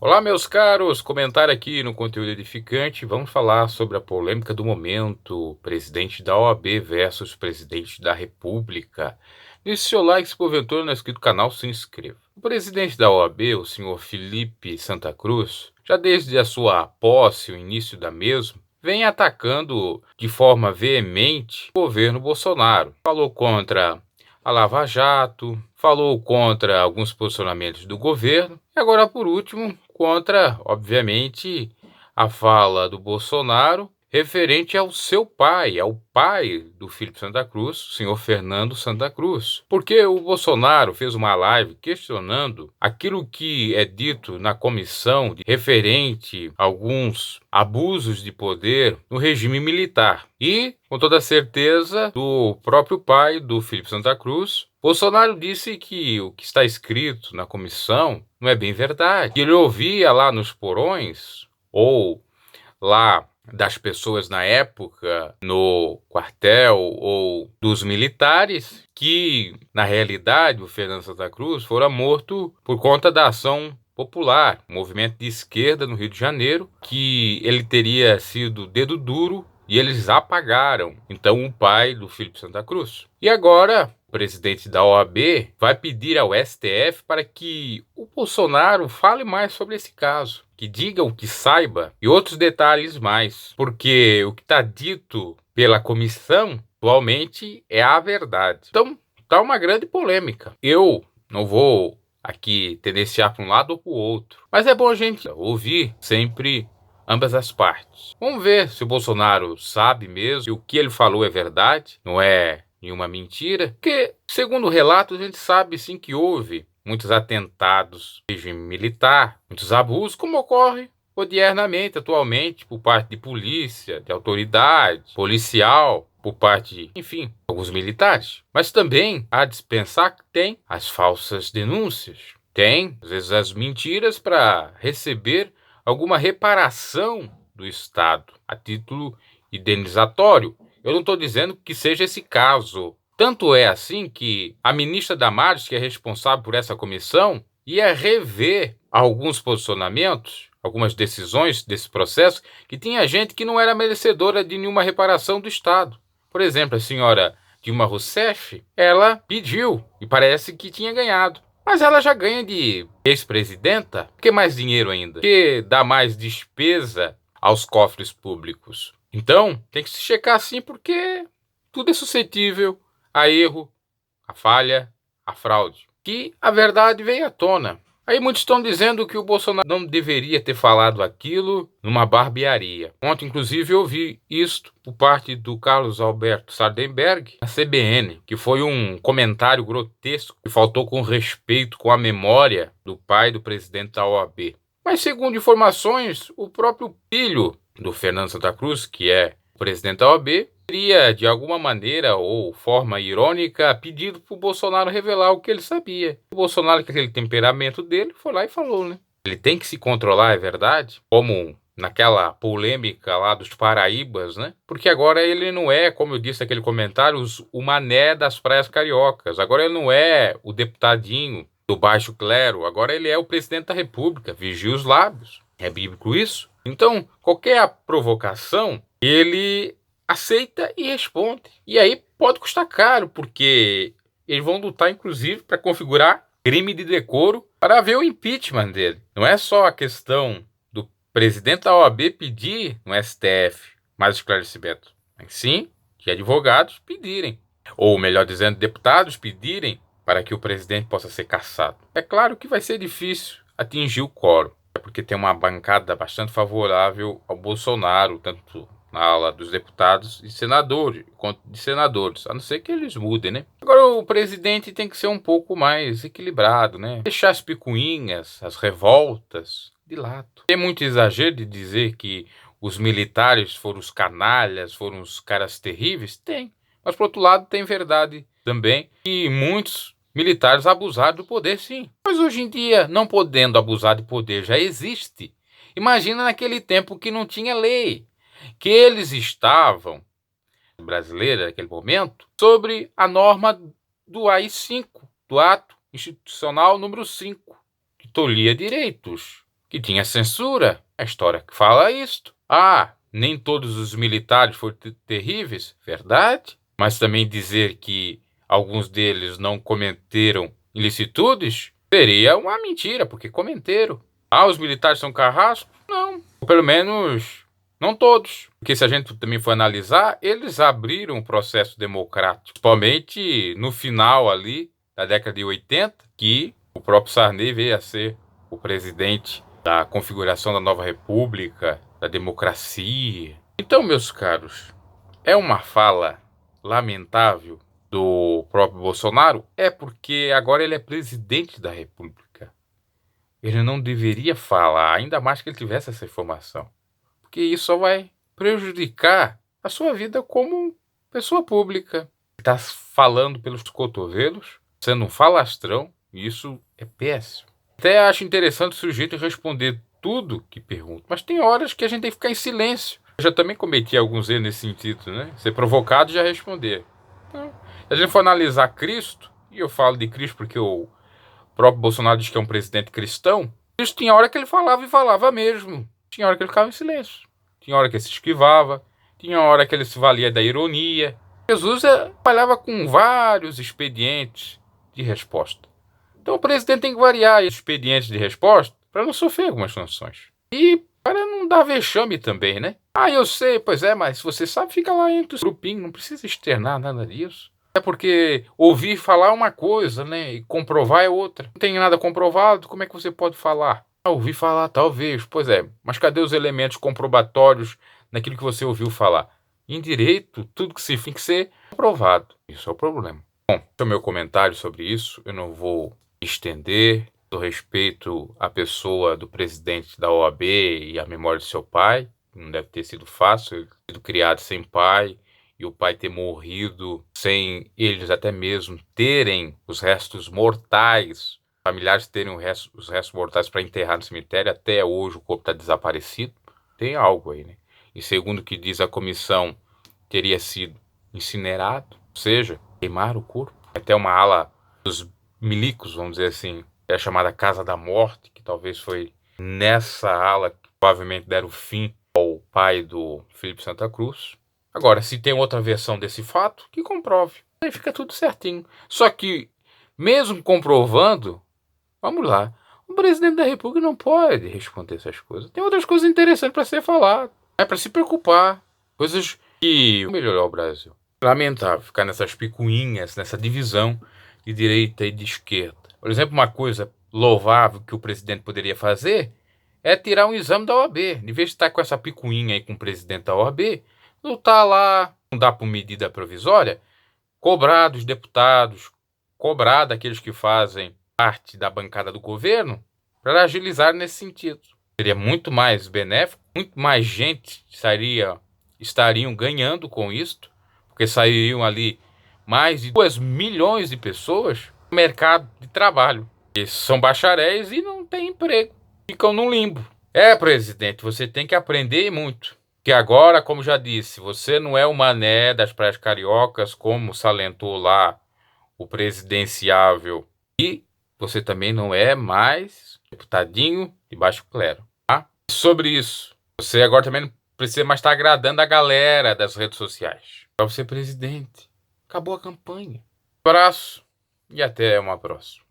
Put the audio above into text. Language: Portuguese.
Olá, meus caros, comentário aqui no conteúdo edificante. Vamos falar sobre a polêmica do momento: presidente da OAB versus presidente da República. Deixe seu like, se porventura não é inscrito no canal, se inscreva. O presidente da OAB, o senhor Felipe Santa Cruz, já desde a sua posse, o início da mesma, vem atacando de forma veemente o governo Bolsonaro. Falou contra a Lava Jato, falou contra alguns posicionamentos do governo e agora, por último, contra, obviamente, a fala do Bolsonaro referente ao seu pai, ao pai do Felipe Santa Cruz, o senhor Fernando Santa Cruz. Porque o Bolsonaro fez uma live questionando aquilo que é dito na comissão referente a alguns abusos de poder no regime militar. E, com toda certeza, do próprio pai do Felipe Santa Cruz, Bolsonaro disse que o que está escrito na comissão não é bem verdade. Ele ouvia lá nos porões, ou lá das pessoas na época, no quartel ou dos militares, que, na realidade, o Fernando Santa Cruz fora morto por conta da ação popular, um movimento de esquerda no Rio de Janeiro, que ele teria sido dedo duro e eles apagaram, então, o pai do Felipe Santa Cruz. E agora, o presidente da OAB vai pedir ao STF para que o Bolsonaro fale mais sobre esse caso, que diga o que saiba e outros detalhes mais, porque o que está dito pela comissão atualmente é a verdade. Então, tá uma grande polêmica. Eu não vou aqui tendenciar para um lado ou para o outro, mas é bom a gente ouvir sempre ambas as partes. Vamos ver se o Bolsonaro sabe mesmo se o que ele falou é verdade, não é nenhuma mentira, porque, segundo relatos, a gente sabe sim que houve muitos atentados no regime militar, muitos abusos, como ocorre odiernamente, atualmente, por parte de polícia, de autoridade, policial, por parte, enfim, alguns militares. Mas também há de pensar que tem as falsas denúncias, tem, às vezes, as mentiras para receber alguma reparação do Estado a título indenizatório. Eu não estou dizendo que seja esse caso. Tanto é assim que a ministra Damares, que é responsável por essa comissão, ia rever alguns posicionamentos, algumas decisões desse processo, que tinha gente que não era merecedora de nenhuma reparação do Estado. Por exemplo, a senhora Dilma Rousseff, ela pediu e parece que tinha ganhado. Mas ela já ganha de ex-presidenta, por que mais dinheiro ainda? Por que dá mais despesa aos cofres públicos? Então, tem que se checar sim, porque tudo é suscetível a erro, a falha, a fraude. Que a verdade veio à tona. Aí muitos estão dizendo que o Bolsonaro não deveria ter falado aquilo numa barbearia. Ontem, inclusive, eu ouvi isto por parte do Carlos Alberto Sardenberg, na CBN, que foi um comentário grotesco que faltou com respeito com a memória do pai do presidente da OAB. Mas, segundo informações, o próprio filho do Fernando Santa Cruz, que é o presidente da OAB, teria, de alguma maneira ou forma irônica, pedido para o Bolsonaro revelar o que ele sabia. O Bolsonaro, com aquele temperamento dele, foi lá e falou, né? Ele tem que se controlar, é verdade? Como naquela polêmica lá dos Paraíbas, né? Porque agora ele não é, como eu disse naquele comentário, o mané das praias cariocas. Agora ele não é o deputadinho do baixo clero. Agora ele é o presidente da República. Vigia os lábios. É bíblico isso? Então, qualquer provocação, ele aceita e responde. E aí pode custar caro, porque eles vão lutar, inclusive, para configurar crime de decoro para ver o impeachment dele. Não é só a questão do presidente da OAB pedir no STF mais esclarecimento, mas sim de advogados pedirem, ou melhor dizendo, deputados pedirem para que o presidente possa ser cassado. É claro que vai ser difícil atingir o quórum, porque tem uma bancada bastante favorável ao Bolsonaro, tanto na ala dos deputados e senadores, quanto de senadores, a não ser que eles mudem, né? Agora, o presidente tem que ser um pouco mais equilibrado, né? Deixar as picuinhas, as revoltas de lado. Tem muito exagero de dizer que os militares foram os canalhas, foram os caras terríveis? Tem. Mas, por outro lado, tem verdade também que muitos militares abusaram do poder, sim. Mas hoje em dia, não podendo abusar de poder, já existe. Imagina naquele tempo que não tinha lei, que eles estavam, brasileira naquele momento, sobre a norma do AI-5, do Ato Institucional número 5, que tolhia direitos que tinha censura. A história que fala isto. Ah, nem todos os militares foram terríveis, verdade. Mas também dizer que alguns deles não cometeram ilicitudes seria uma mentira, porque cometeram. Ah, os militares são carrascos? Não, ou pelo menos não todos. Porque se a gente também for analisar, eles abriram um processo democrático, principalmente no final ali da década de 80, que o próprio Sarney veio a ser o presidente da configuração da nova república, da democracia. Então, meus caros, é uma fala lamentável do próprio Bolsonaro? É, porque agora ele é presidente da república. Ele não deveria falar, ainda mais que ele tivesse essa informação, porque isso só vai prejudicar a sua vida como pessoa pública. Está falando pelos cotovelos, sendo um falastrão, e isso é péssimo. Até acho interessante o sujeito responder tudo que pergunta, mas tem horas que a gente tem que ficar em silêncio. Eu já também cometi alguns erros nesse sentido, né? Ser provocado e já responder. Então, se a gente for analisar Cristo, e eu falo de Cristo porque o próprio Bolsonaro diz que é um presidente cristão, Cristo tinha hora que ele falava e falava mesmo. Tinha hora que ele ficava em silêncio. Tinha hora que ele se esquivava. Tinha hora que ele se valia da ironia. Jesus trabalhava com vários expedientes de resposta. Então o presidente tem que variar os expedientes de resposta para não sofrer algumas sanções. E para não dar vexame também, né? Ah, eu sei, pois é, mas se você sabe, fica lá entre os grupinhos, não precisa externar nada disso. É porque ouvir falar é uma coisa, né? E comprovar é outra. Não tem nada comprovado, como é que você pode falar? Ah, ouvi falar, talvez. Pois é, mas cadê os elementos comprobatórios naquilo que você ouviu falar? Em direito, tudo que se tem que ser comprovado. Isso é o problema. Bom, esse é o meu comentário sobre isso. Eu não vou estender. Do respeito à pessoa do presidente da OAB e à memória de seu pai. Não deve ter sido fácil, ele ter sido criado sem pai e o pai ter morrido sem eles até mesmo terem os restos mortais, familiares terem os restos mortais para enterrar no cemitério. Até hoje o corpo está desaparecido. Tem algo aí, né? E segundo o que diz a comissão, teria sido incinerado, ou seja, queimar o corpo. Até uma ala dos milicos, vamos dizer assim, é a chamada Casa da Morte, que talvez foi nessa ala que provavelmente deram fim ao pai do Felipe Santa Cruz. Agora, se tem outra versão desse fato, que comprove. Aí fica tudo certinho. Só que, mesmo comprovando, vamos lá, o presidente da República não pode responder essas coisas. Tem outras coisas interessantes para ser falado. É para se preocupar. Coisas que vão melhorar o Brasil. Lamentável ficar nessas picuinhas, nessa divisão de direita e de esquerda. Por exemplo, uma coisa louvável que o presidente poderia fazer é tirar um exame da OAB. Em vez de estar com essa picuinha aí com o presidente da OAB, lutar lá, não dá por medida provisória, cobrar dos deputados, cobrar daqueles que fazem parte da bancada do governo, para agilizar nesse sentido. Seria muito mais benéfico, muito mais gente estariam ganhando com isto, porque sairiam ali mais de 2 milhões de pessoas no mercado de trabalho. Eles são bacharéis e não têm emprego, ficam num limbo. É, presidente, você tem que aprender muito. Que agora, como já disse, você não é o Mané das praias cariocas, como salentou lá o presidenciável. E você também não é mais deputadinho de baixo clero, tá? Sobre isso, você agora também não precisa mais estar agradando a galera das redes sociais. Para você presidente. Acabou a campanha. Abraço e até uma próxima.